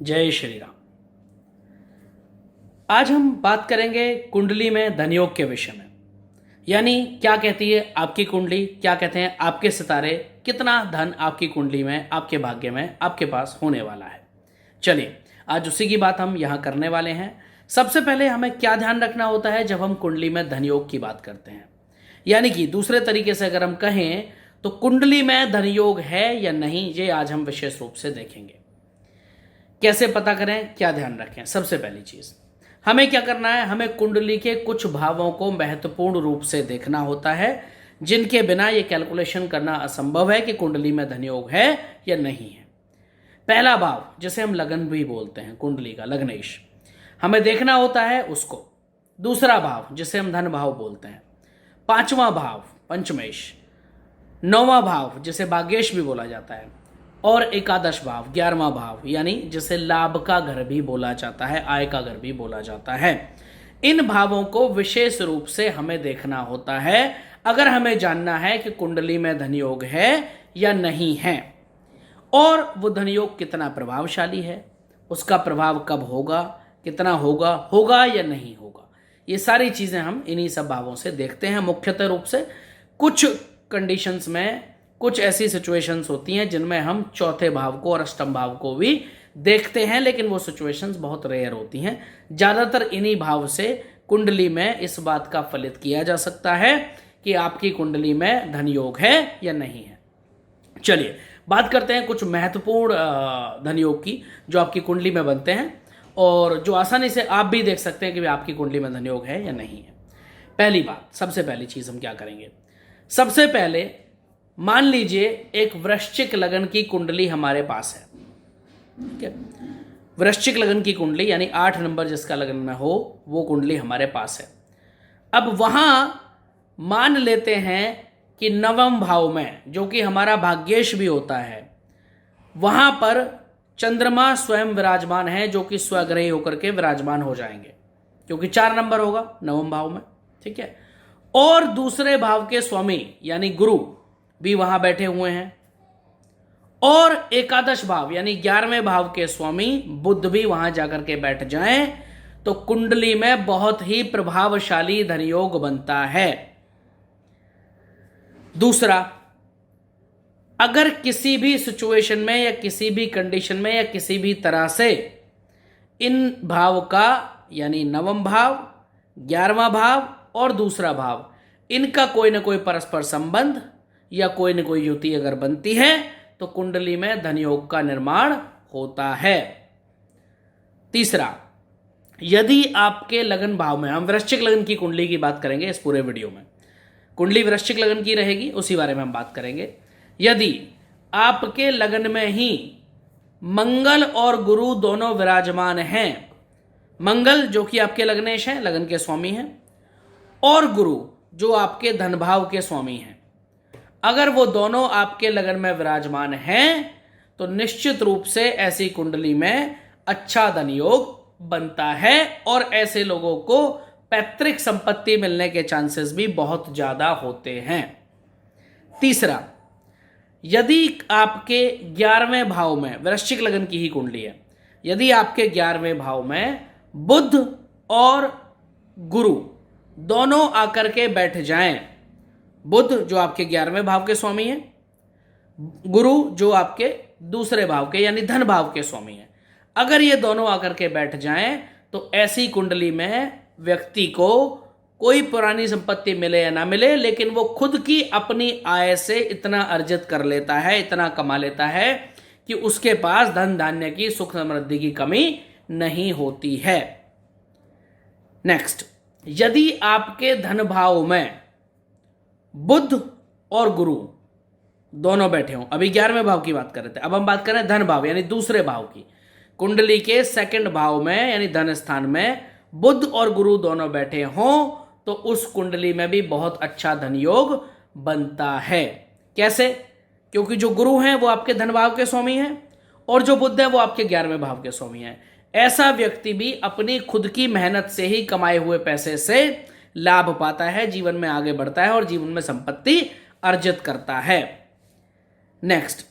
जय श्री राम। आज हम बात करेंगे कुंडली में धनयोग के विषय में। यानी क्या कहती है आपकी कुंडली, क्या कहते हैं आपके सितारे, कितना धन आपकी कुंडली में, आपके भाग्य में, आपके पास होने वाला है। चलिए आज उसी की बात हम यहाँ करने वाले हैं। सबसे पहले हमें क्या ध्यान रखना होता है जब हम कुंडली में धनयोग की बात करते हैं, यानी कि दूसरे तरीके से अगर हम कहें तो कुंडली में धनयोग है या नहीं, ये आज हम विशेष रूप से देखेंगे। कैसे पता करें, क्या ध्यान रखें। सबसे पहली चीज हमें क्या करना है, हमें कुंडली के कुछ भावों को महत्वपूर्ण रूप से देखना होता है, जिनके बिना यह कैलकुलेशन करना असंभव है कि कुंडली में धनयोग है या नहीं है। पहला भाव जिसे हम लगन भी बोलते हैं, कुंडली का लग्नेश, हमें देखना होता है उसको। दूसरा भाव जिसे हम धन भाव बोलते हैं। पांचवा भाव पंचमेश। नौवां भाव जिसे भाग्येश भी बोला जाता है। और एकादश भाव 11वां भाव, यानी जिसे लाभ का घर भी बोला जाता है, आय का घर भी बोला जाता है। इन भावों को विशेष रूप से हमें देखना होता है अगर हमें जानना है कि कुंडली में धनयोग है या नहीं है, और वो धनयोग कितना प्रभावशाली है, उसका प्रभाव कब होगा, कितना होगा, होगा या नहीं होगा। ये सारी चीजें हम इन्हीं सब भावों से देखते हैं मुख्यतः रूप से। कुछ कंडीशंस में कुछ ऐसी सिचुएशंस होती हैं जिनमें हम चौथे भाव को और अष्टम भाव को भी देखते हैं, लेकिन वो सिचुएशंस बहुत रेयर होती हैं। ज्यादातर इन्हीं भाव से कुंडली में इस बात का फलित किया जा सकता है कि आपकी कुंडली में धनयोग है या नहीं है। चलिए बात करते हैं कुछ महत्वपूर्ण धनयोग की जो आपकी कुंडली में बनते हैं और जो आसानी से आप भी देख सकते हैं कि आपकी कुंडली में धनयोग है या नहीं है। पहली बात, सबसे पहली चीज हम क्या करेंगे, सबसे पहले मान लीजिए एक वृश्चिक लगन की कुंडली हमारे पास है। ठीक है, वृश्चिक लगन की कुंडली यानी 8 नंबर जिसका लगन में हो वो कुंडली हमारे पास है। अब वहां मान लेते हैं कि नवम भाव में, जो कि हमारा भाग्येश भी होता है, वहां पर चंद्रमा स्वयं विराजमान है, जो कि स्वग्रही होकर के विराजमान हो जाएंगे, क्योंकि 4 नंबर होगा नवम भाव में। ठीक है, और दूसरे भाव के स्वामी यानी गुरु भी वहां बैठे हुए हैं, और एकादश भाव यानी 11वें भाव के स्वामी बुध भी वहां जाकर के बैठ जाएं तो कुंडली में बहुत ही प्रभावशाली धनयोग बनता है। दूसरा, अगर किसी भी सिचुएशन में या किसी भी कंडीशन में या किसी भी तरह से इन भाव का यानी नवम भाव, 11वां भाव और दूसरा भाव, इनका कोई ना कोई परस्पर संबंध या कोई न कोई युति अगर बनती है तो कुंडली में धनयोग का निर्माण होता है। तीसरा, यदि आपके लगन भाव में, हम वृश्चिक लगन की कुंडली की बात करेंगे इस पूरे वीडियो में, कुंडली वृश्चिक लगन की रहेगी, उसी बारे में हम बात करेंगे। यदि आपके लगन में ही मंगल और गुरु दोनों विराजमान हैं, मंगल जो कि आपके लग्नेश हैं, लगन के स्वामी हैं, और गुरु जो आपके धन भाव के स्वामी हैं, अगर वो दोनों आपके लगन में विराजमान हैं तो निश्चित रूप से ऐसी कुंडली में अच्छा धनयोग बनता है और ऐसे लोगों को पैतृक संपत्ति मिलने के चांसेस भी बहुत ज्यादा होते हैं। तीसरा, यदि आपके 11वें भाव में, वृश्चिक लगन की ही कुंडली है, यदि आपके 11वें भाव में बुध और गुरु दोनों आकर के बैठ जाएं, बुध जो आपके 11वें भाव के स्वामी हैं, गुरु जो आपके दूसरे भाव के यानी धन भाव के स्वामी हैं, अगर ये दोनों आकर के बैठ जाएं तो ऐसी कुंडली में व्यक्ति को कोई पुरानी संपत्ति मिले या ना मिले, लेकिन वो खुद की अपनी आय से इतना अर्जित कर लेता है, इतना कमा लेता है कि उसके पास धन धान्य की, सुख समृद्धि की कमी नहीं होती है। नेक्स्ट, यदि आपके धन भाव में बुध और गुरु दोनों बैठे हों, अभी 11वें भाव की बात कर रहे थे, अब हम बात कर रहे हैं धन भाव यानी दूसरे भाव की, कुंडली के सेकंड भाव में यानी धन स्थान में बुध और गुरु दोनों बैठे हों तो उस कुंडली में भी बहुत अच्छा धनयोग बनता है। कैसे? क्योंकि जो गुरु हैं वो आपके धन भाव के स्वामी हैं और जो बुध है वो आपके 11वें भाव के स्वामी हैं। ऐसा व्यक्ति भी अपनी खुद की मेहनत से ही कमाए हुए पैसे से लाभ पाता है, जीवन में आगे बढ़ता है और जीवन में संपत्ति अर्जित करता है। नेक्स्ट,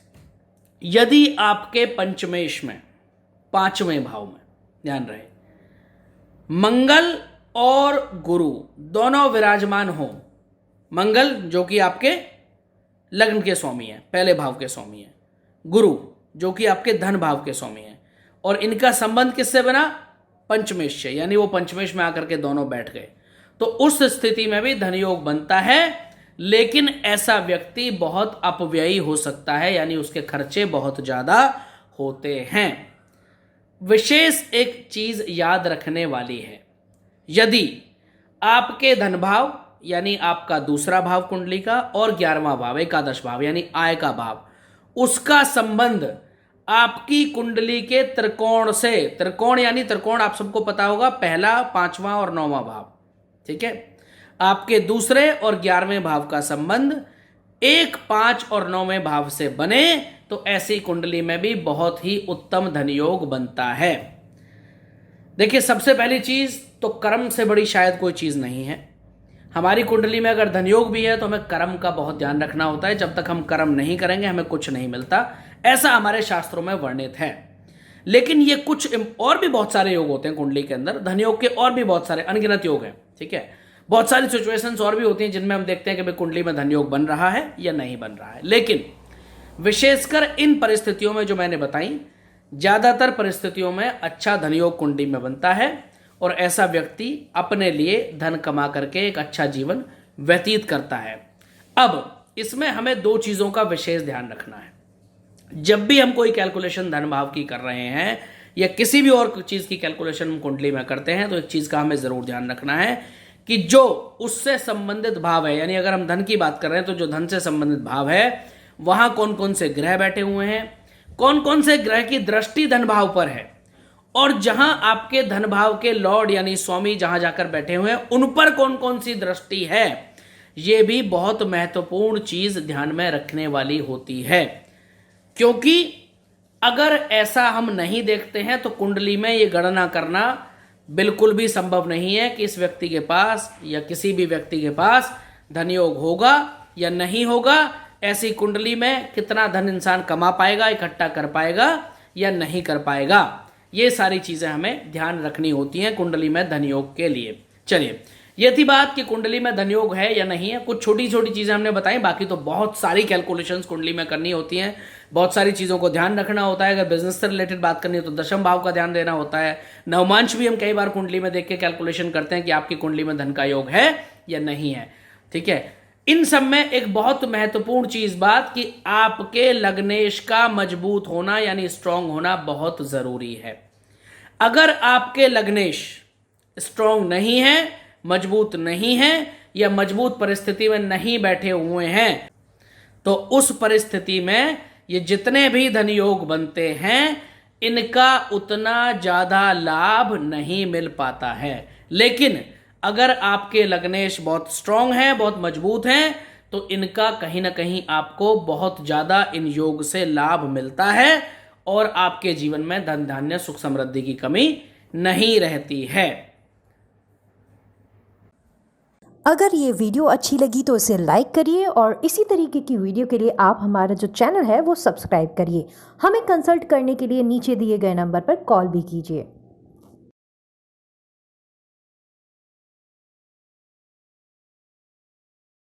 यदि आपके पंचमेश में 5वें भाव में, ध्यान रहे। मंगल और गुरु दोनों विराजमान हो। मंगल जो कि आपके लग्न के स्वामी है, पहले भाव के स्वामी है। गुरु जो कि आपके धन भाव के स्वामी है। और इनका संबंध किससे बना? पंचमेश से, यानी वो पंचमेश में आकर के दोनों बैठ गए। तो उस स्थिति में भी धन योग बनता है, लेकिन ऐसा व्यक्ति बहुत अपव्ययी हो सकता है, यानी उसके खर्चे बहुत ज्यादा होते हैं। विशेष एक चीज याद रखने वाली है, यदि आपके धन भाव यानी आपका दूसरा भाव कुंडली का और 11वां भाव, एकादश भाव यानी आय का भाव, उसका संबंध आपकी कुंडली के त्रिकोण से, त्रिकोण यानी त्रिकोण आप सबको पता होगा, पहला, 5वां और 9वां भाव, ठीक है। आपके दूसरे और 11वें भाव का संबंध 1, 5 और 9वें भाव से बने तो ऐसी कुंडली में भी बहुत ही उत्तम धन योग बनता है। देखिए, सबसे पहली चीज तो कर्म से बड़ी शायद कोई चीज नहीं है। हमारी कुंडली में अगर धन योग भी है तो हमें कर्म का बहुत ध्यान रखना होता है। जब तक हम कर्म नहीं करेंगे हमें कुछ नहीं मिलता, ऐसा हमारे शास्त्रों में वर्णित है। लेकिन ये कुछ और भी बहुत सारे योग होते हैं कुंडली के अंदर, धन योग के और भी बहुत सारे अनगिनत योग हैं, ठीक है। बहुत सारी सिचुएशंस और भी होती हैं जिनमें हम देखते हैं कि भाई कुंडली में धन योग बन रहा है या नहीं बन रहा है। लेकिन विशेषकर इन परिस्थितियों में जो मैंने बताई, ज्यादातर परिस्थितियों में अच्छा धन योग कुंडली में बनता है और ऐसा व्यक्ति अपने लिए धन कमा करके एक अच्छा जीवन व्यतीत करता है। अब इसमें हमें 2 चीजों का विशेष ध्यान रखना है। जब भी हम कोई कैलकुलेशन धन भाव की कर रहे हैं या किसी भी और चीज की कैलकुलेशन हम कुंडली में करते हैं, तो एक चीज का हमें जरूर ध्यान रखना है कि जो उससे संबंधित भाव है, यानी अगर हम धन की बात कर रहे हैं तो जो धन से संबंधित भाव है वहां कौन कौन से ग्रह बैठे हुए हैं, कौन कौन से ग्रह की दृष्टि धन भाव पर है, और जहां आपके धन भाव के लॉर्ड यानी स्वामी जहां जाकर बैठे हुए हैं उन पर कौन कौन सी दृष्टि है, यह भी बहुत महत्वपूर्ण चीज ध्यान में रखने वाली होती है। क्योंकि अगर ऐसा हम नहीं देखते हैं तो कुंडली में ये गणना करना बिल्कुल भी संभव नहीं है कि इस व्यक्ति के पास या किसी भी व्यक्ति के पास धन योग होगा या नहीं होगा। ऐसी कुंडली में कितना धन इंसान कमा पाएगा, इकट्ठा कर पाएगा या नहीं कर पाएगा, ये सारी चीजें हमें ध्यान रखनी होती हैं कुंडली में धन योग के लिए। चलिए, ये थी बात कि कुंडली में धन योग है या नहीं है। कुछ छोटी छोटी चीजें हमने बताई, बाकी तो बहुत सारी कैलकुलेशंस कुंडली में करनी होती हैं, बहुत सारी चीजों को ध्यान रखना होता है। अगर बिजनेस से रिलेटेड बात करनी है तो दशम भाव का ध्यान देना होता है। नवमांश भी हम कई बार कुंडली में देख के कैलकुलेशन करते हैं कि आपकी कुंडली में धन का योग है या नहीं है, ठीक है। इन सब में एक बहुत महत्वपूर्ण चीज बात कि आपके लग्नेश का मजबूत होना यानी स्ट्रांग होना बहुत जरूरी है। अगर आपके लग्नेश स्ट्रांग नहीं है, मजबूत नहीं है या मजबूत परिस्थिति में नहीं बैठे हुए हैं, तो उस परिस्थिति में ये जितने भी धन योग बनते हैं इनका उतना ज्यादा लाभ नहीं मिल पाता है। लेकिन अगर आपके लग्नेश बहुत स्ट्रांग है, बहुत मजबूत हैं, तो इनका कहीं ना कहीं आपको बहुत ज्यादा इन योग से लाभ मिलता है और आपके जीवन में धन धान्य सुख समृद्धि की कमी नहीं रहती है। अगर ये वीडियो अच्छी लगी तो इसे लाइक करिए और इसी तरीके की वीडियो के लिए आप हमारा जो चैनल है वो सब्सक्राइब करिए। हमें कंसल्ट करने के लिए नीचे दिए गए नंबर पर कॉल भी कीजिए।